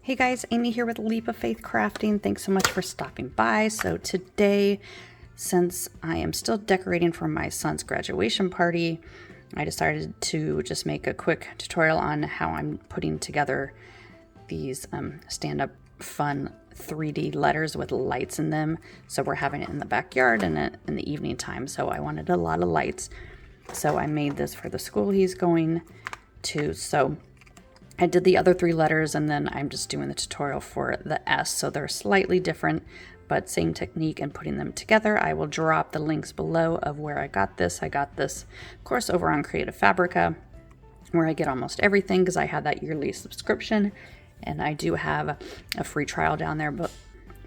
Hey guys, Amy here with Leap of Faith Crafting. Thanks so much for stopping by. So today, since I am still decorating for my son's graduation party, I decided to just make a quick tutorial on how I'm putting together these stand-up fun 3D letters with lights in them. So we're having it in the backyard and in the evening time. So I wanted a lot of lights. So I made this for the school he's going to. So I did the other 3 letters and then I'm just doing the tutorial for the S. So they're slightly different, but same technique and putting them together. I will drop the links below of where I got this. I got this, of course, over on Creative Fabrica, where I get almost everything because I had that yearly subscription. And I do have a free trial down there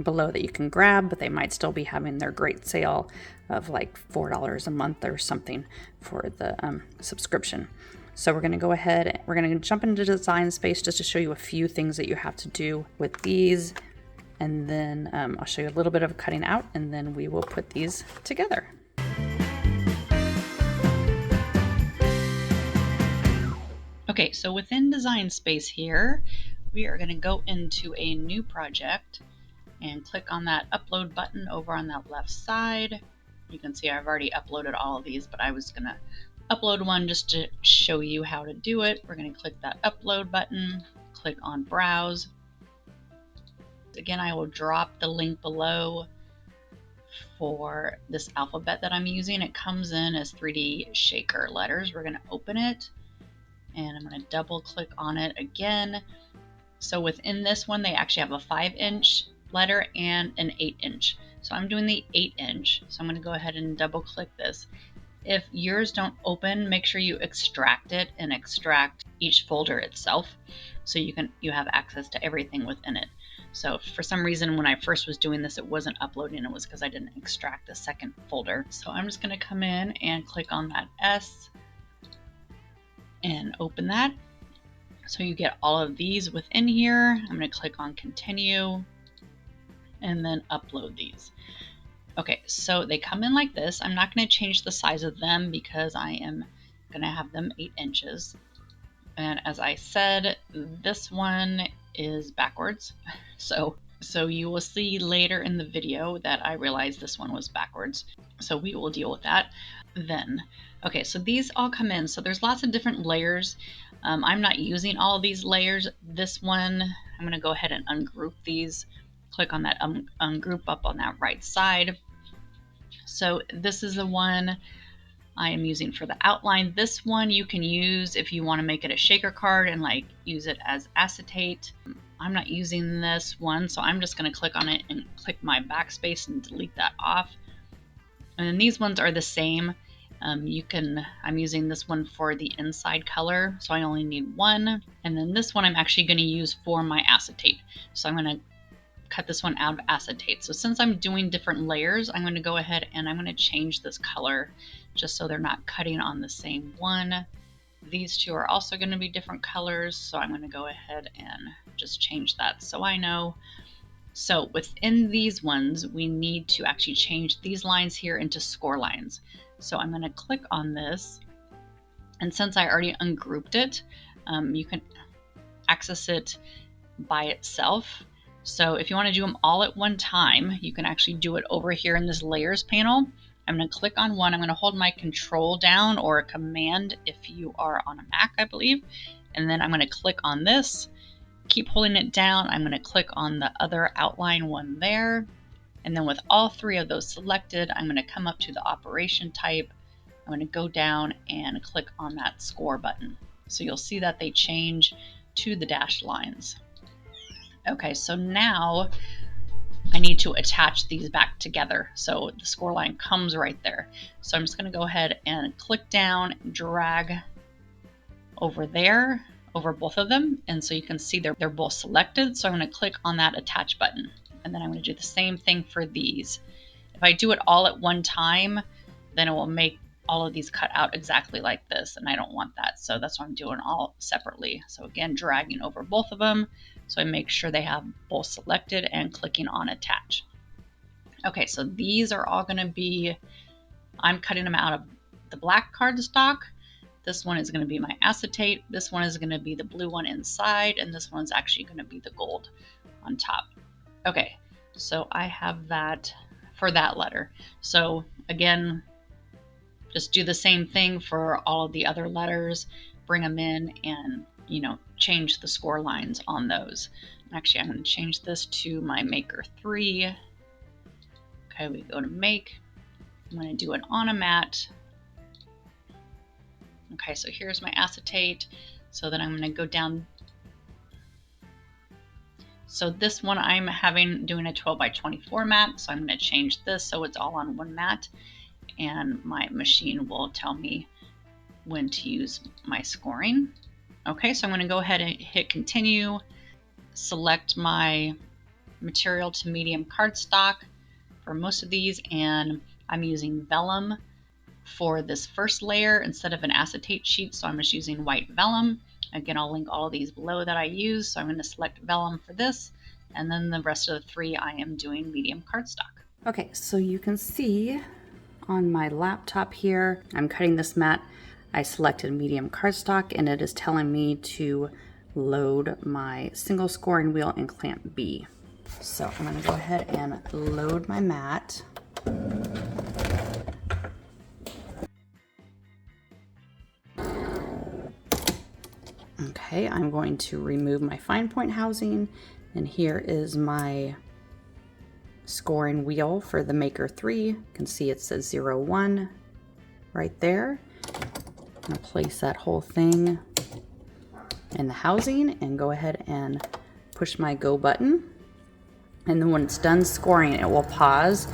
below that you can grab, but they might still be having their great sale of like $4 a month or something for the subscription. So we're going to go ahead, we're going to jump into Design Space just to show you a few things that you have to do with these. And then I'll show you a little bit of cutting out and then we will put these together. Okay, so within Design Space here, we are going to go into a new project and click on that upload button over on that left side. You can see I've already uploaded all of these, but I was going to upload one just to show you how to do it. We're going to click that upload button, click on browse. Again, I will drop the link below for this alphabet that I'm using. It comes in as 3D shaker letters. We're going to open it and I'm going to double click on it again. So within this one, they actually have a 5-inch letter and an 8-inch. So I'm doing the 8-inch. So I'm going to go ahead and double click this. If yours don't open, make sure you extract it and extract each folder itself so you have access to everything within it. So for some reason when I first was doing this, it wasn't uploading. It was because I didn't extract the second folder. So I'm just going to come in and click on that S and open that. So you get all of these within here. I'm going to click on continue and then upload these. Okay, so they come in like this. I'm not going to change the size of them because I am going to have them 8 inches. And as I said, this one is backwards. So you will see later in the video that I realized this one was backwards. So we will deal with that then. Okay, so these all come in. So there's lots of different layers. I'm not using all of these layers. This one, I'm going to go ahead and ungroup these. Click on that ungroup up on that right side. So this is the one I am using for the outline. This one you can use if you want to make it a shaker card and like use it as acetate. I'm not using this one, so I'm just going to click on it and click my backspace and delete that off. And then these ones are the same. I'm using this one for the inside color, so I only need one. And then this one I'm actually going to use for my acetate. So I'm going to cut this one out of acetate. So since I'm doing different layers, I'm going to go ahead and I'm going to change this color just so they're not cutting on the same one. These two are also going to be different colors, so I'm going to go ahead and just change that so I know. So within these ones, we need to actually change these lines here into score lines. So I'm going to click on this, and since I already ungrouped it, you can access it by itself. So if you want to do them all at one time, you can actually do it over here in this layers panel. I'm going to click on one. I'm going to hold my control down or a command if you are on a Mac, I believe. And then I'm going to click on this, keep holding it down. I'm going to click on the other outline one there. And then with all 3 of those selected, I'm going to come up to the operation type. I'm going to go down and click on that score button. So you'll see that they change to the dashed lines. Okay, so now I need to attach these back together. So the score line comes right there. So I'm just going to go ahead and click down, drag over there, over both of them. And so you can see they're both selected. So I'm going to click on that attach button. And then I'm going to do the same thing for these. If I do it all at one time, then it will make all of these cut out exactly like this. And I don't want that. So that's why I'm doing all separately. So again, dragging over both of them. So I make sure they have both selected and clicking on attach. Okay, so these are all going to be, I'm cutting them out of the black cardstock. This one is going to be my acetate. This one is going to be the blue one inside, and this one's actually going to be the gold on top. Okay, so I have that for that letter. So again, just do the same thing for all of the other letters, bring them in and, change the score lines on those. Actually, I'm going to change this to my maker 3. Okay, we go to make. I'm going to do it on a mat. Okay, so here's my acetate. So then I'm going to go down. So this one I'm doing a 12 by 24 mat. So I'm going to change this so it's all on one mat. And my machine will tell me when to use my scoring. Okay, so I'm going to go ahead and hit continue, select my material to medium cardstock for most of these, and I'm using vellum for this first layer instead of an acetate sheet, so I'm just using white vellum. Again, I'll link all of these below that I use, so I'm going to select vellum for this, and then the rest of the 3 I am doing medium cardstock. Okay, so you can see on my laptop here, I'm cutting this mat. I selected medium cardstock and it is telling me to load my single scoring wheel and clamp B. So I'm going to go ahead and load my mat. Okay, I'm going to remove my fine point housing, and here is my scoring wheel for the maker 3. You can see it says 01 right there. I'm going to place that whole thing in the housing and go ahead and push my go button. And then when it's done scoring, it will pause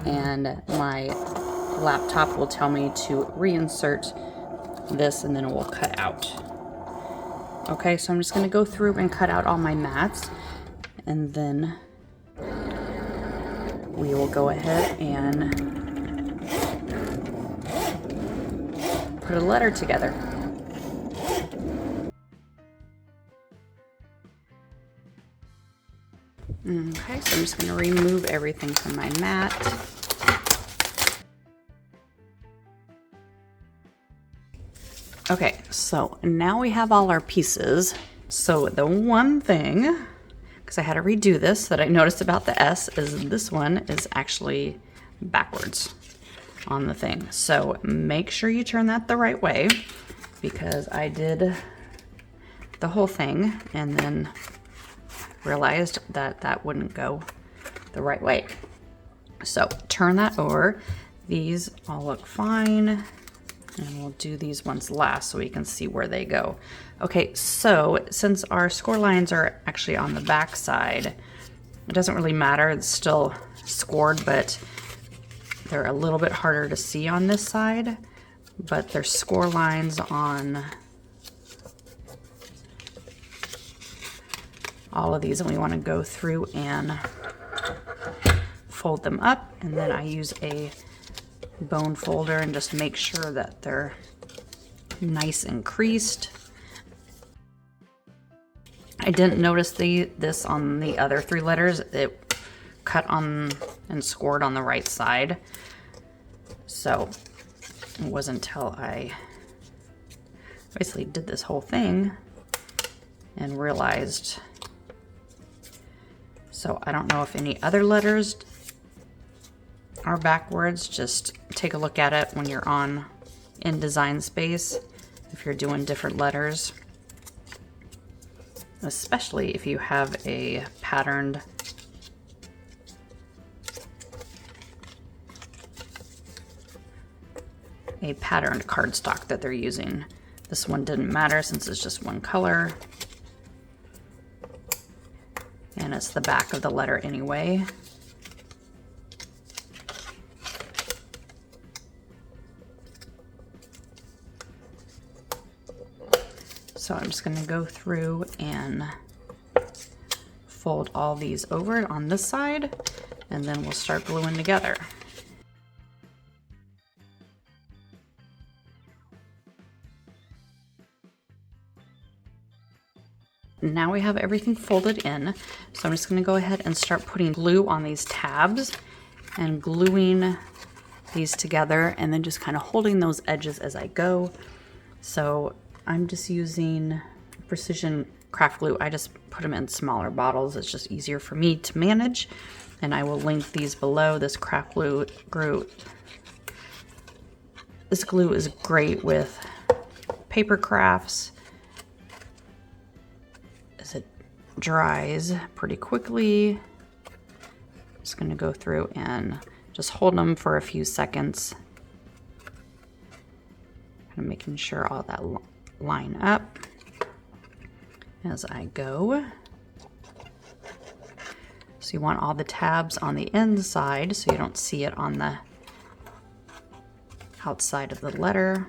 and my laptop will tell me to reinsert this, and then it will cut out. Okay, so I'm just going to go through and cut out all my mats, and then we will go ahead and put a letter together. Okay, so I'm just going to remove everything from my mat. Okay, so now we have all our pieces. So the one thing, because I had to redo this, that I noticed about the S is this one is actually backwards on the thing. So make sure you turn that the right way, because I did the whole thing and then realized that that wouldn't go the right way. So turn that over. These all look fine, and we'll do these ones last so we can see where they go. Okay, so since our score lines are actually on the back side, it doesn't really matter. It's still scored, but they're a little bit harder to see on this side, but there's score lines on all of these, and we want to go through and fold them up, and then I use a bone folder and just make sure that they're nice and creased. I didn't notice this on the other 3 letters. It cut on and scored on the right side, so it wasn't until I basically did this whole thing and realized. So I don't know if any other letters are backwards. Just take a look at it when you're in Design Space, if you're doing different letters, especially if you have a patterned cardstock that they're using. This one didn't matter since it's just one color, and it's the back of the letter anyway. So I'm just going to go through and fold all these over on this side, and then we'll start gluing together. Now we have everything folded in, so I'm just going to go ahead and start putting glue on these tabs and gluing these together, and then just kind of holding those edges as I go. So I'm just using precision craft glue. I just put them in smaller bottles. It's just easier for me to manage. And I will link these below. This craft glue. This glue is great with paper crafts, as it dries pretty quickly. Just going to go through and just hold them for a few seconds. Kind of making sure all that line up as I go. So you want all the tabs on the inside so you don't see it on the outside of the letter.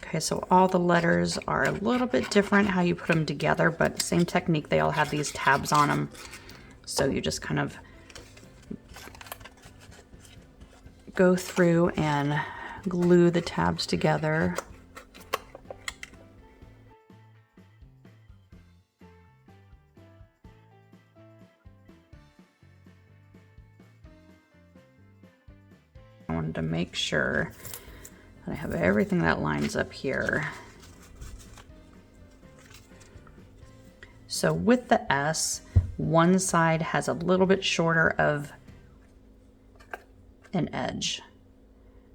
Okay, so all the letters are a little bit different how you put them together, but same technique. They all have these tabs on them. So you just kind of go through and glue the tabs together. I wanted to make sure that I have everything that lines up here. So with the S, one side has a little bit shorter of an edge.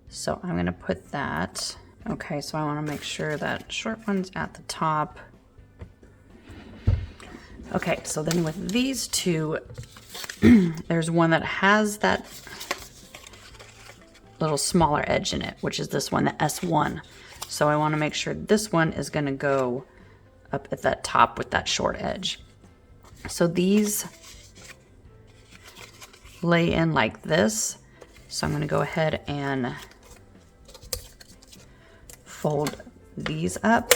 So I'm going to put that. Okay, so I want to make sure that short one's at the top. Okay, so then with these two, there's one that has that little smaller edge in it, which is this one, the S1. So I want to make sure this one is going to go up at that top with that short edge. So these lay in like this. So I'm going to go ahead and fold these up.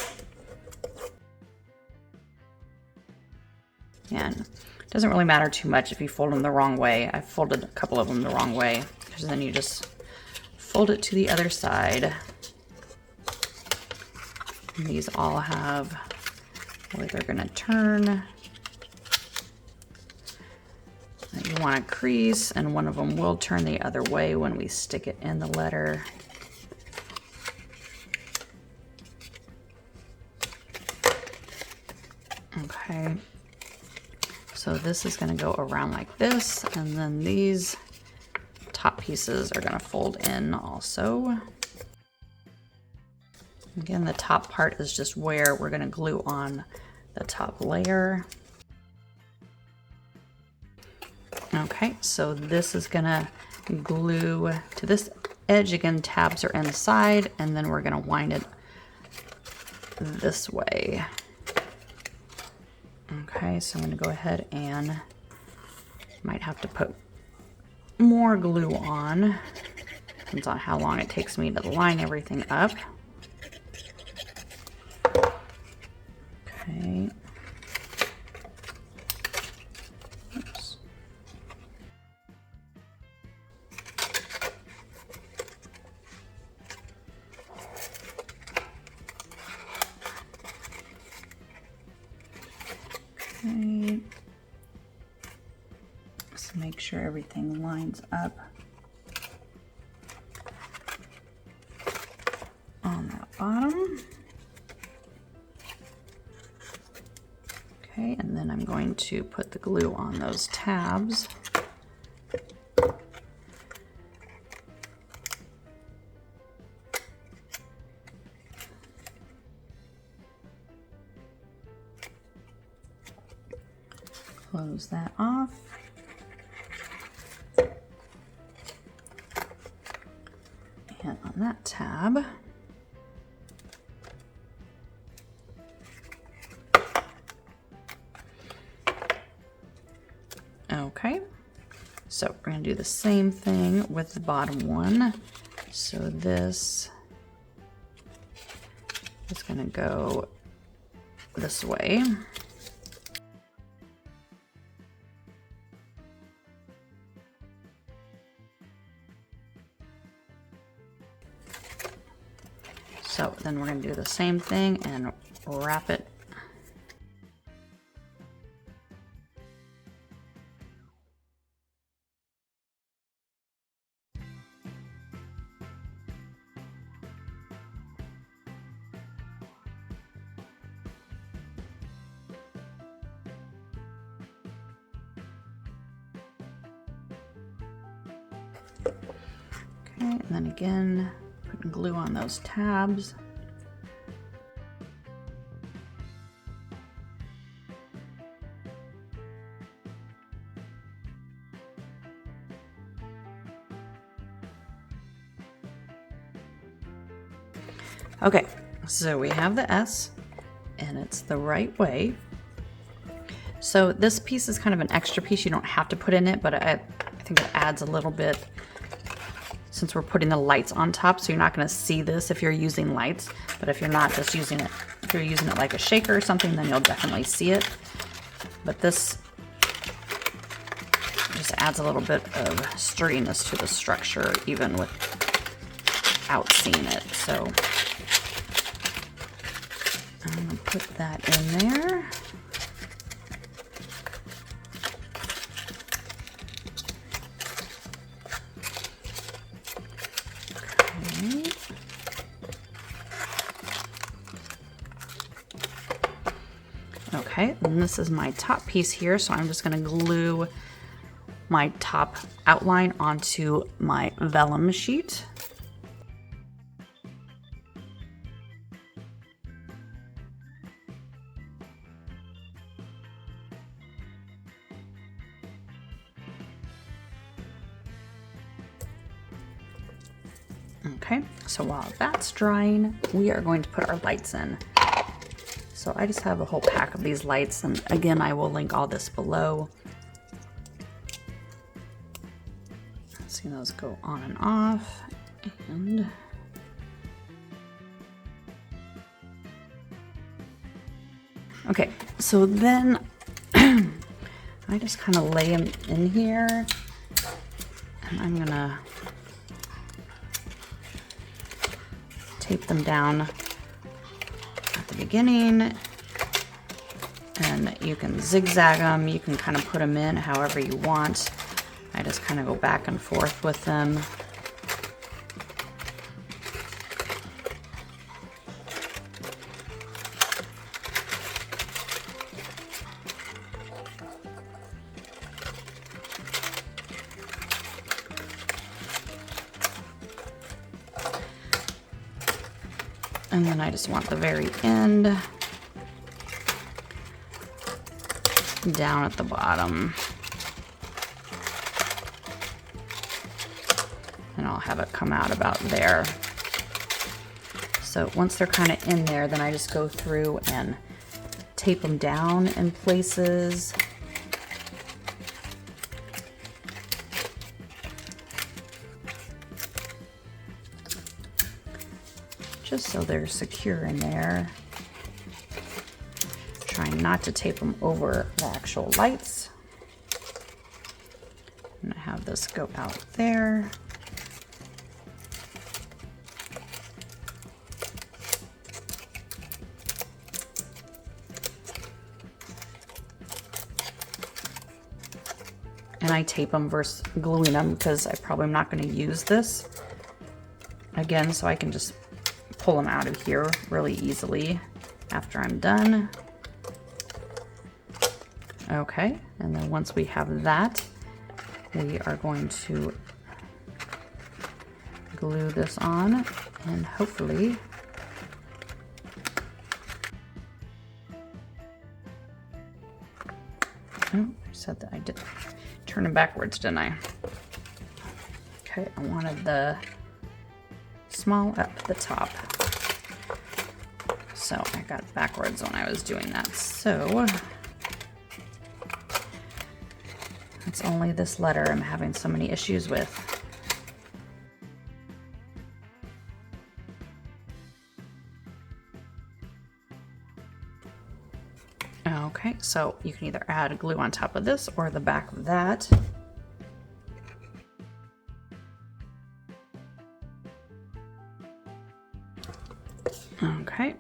And it doesn't really matter too much if you fold them the wrong way. I folded a couple of them the wrong way, because then you just fold it to the other side. And these all have where they're going to turn. You want to crease, and one of them will turn the other way when we stick it in the letter. Okay, so this is going to go around like this, and then these top pieces are going to fold in also. Again, the top part is just where we're going to glue on the top layer. Okay, so this is going to glue to this edge. Again, tabs are inside, and then we're going to wind it this way. Okay, so I'm going to go ahead and might have to put more glue on. Depends on how long it takes me to line everything up. Okay. Oops. Okay. Just make sure everything lines up on that bottom. Okay, and then I'm going to put the glue on those tabs. Close that off. And on that tab, okay, so we're going to do the same thing with the bottom one. So this is going to go this way. Then we're going to do the same thing and wrap it. Okay, and then again, putting glue on those tabs. Okay, so we have the S, and it's the right way. So this piece is kind of an extra piece. You don't have to put in it, but I think it adds a little bit since we're putting the lights on top. So you're not going to see this if you're using lights, but if you're not just using it, if you're using it like a shaker or something, then you'll definitely see it. But this just adds a little bit of sturdiness to the structure, even without seeing it. So I'm going to put that in there. Okay, and this is my top piece here, so I'm just going to glue my top outline onto my vellum sheet. Okay, so while that's drying, we are going to put our lights in. So I just have a whole pack of these lights, and again, I will link all this below. See those go on and off, and okay, so then I just kind of lay them in here, and I'm gonna tape them down at the beginning, and you can zigzag them, you can kind of put them in however you want. I just kind of go back and forth with them. And then I just want the very end down at the bottom. And I'll have it come out about there. So once they're kind of in there, then I just go through and tape them down in places. Just so they're secure in there. Trying not to tape them over the actual lights. I'm gonna have this go out there. And I tape them versus gluing them because I probably am not going to use this again, so I can just pull them out of here really easily after I'm done. Okay, and then once we have that, we are going to glue this on, and hopefully oh, I said that I did turn it backwards, didn't I? Okay, I wanted the small at the top. So I got it backwards when I was doing that. So it's only this letter I'm having so many issues with. Okay, so you can either add glue on top of this or the back of that. Okay.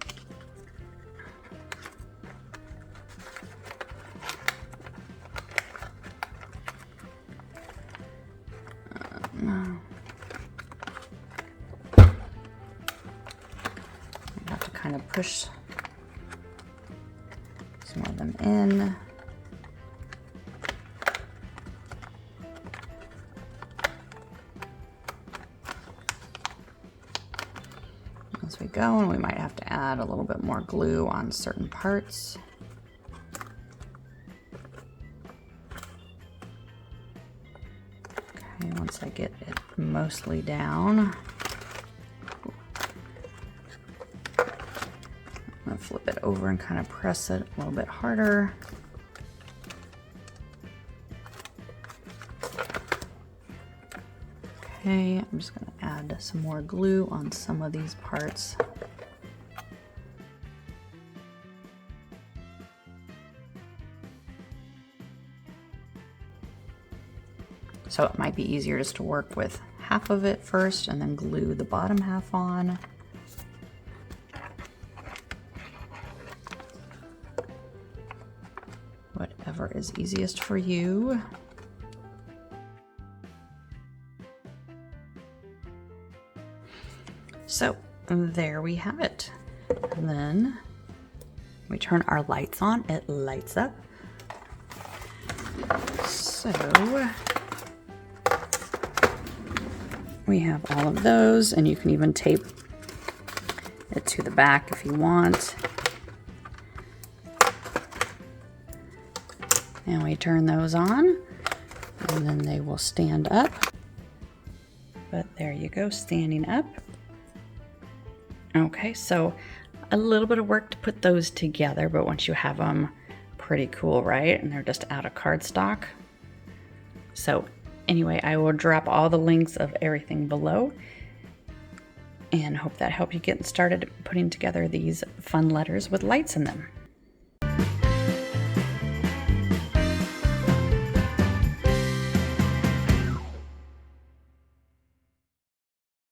I have to kind of push some of them in. As we go, and we might have to add a little bit more glue on certain parts. Okay, once I get it mostly down, I'm gonna flip it over and kind of press it a little bit harder. Okay, I'm just gonna add some more glue on some of these parts. So it might be easier just to work with half of it first and then glue the bottom half on. Whatever is easiest for you. So there we have it. And then we turn our lights on, it lights up. So we have all of those, and you can even tape it to the back if you want. And we turn those on, and then they will stand up. But there you go, standing up. Okay, so a little bit of work to put those together, but once you have them, pretty cool, right? And they're just out of cardstock. So anyway, I will drop all the links of everything below, and hope that helped you get started putting together these fun letters with lights in them.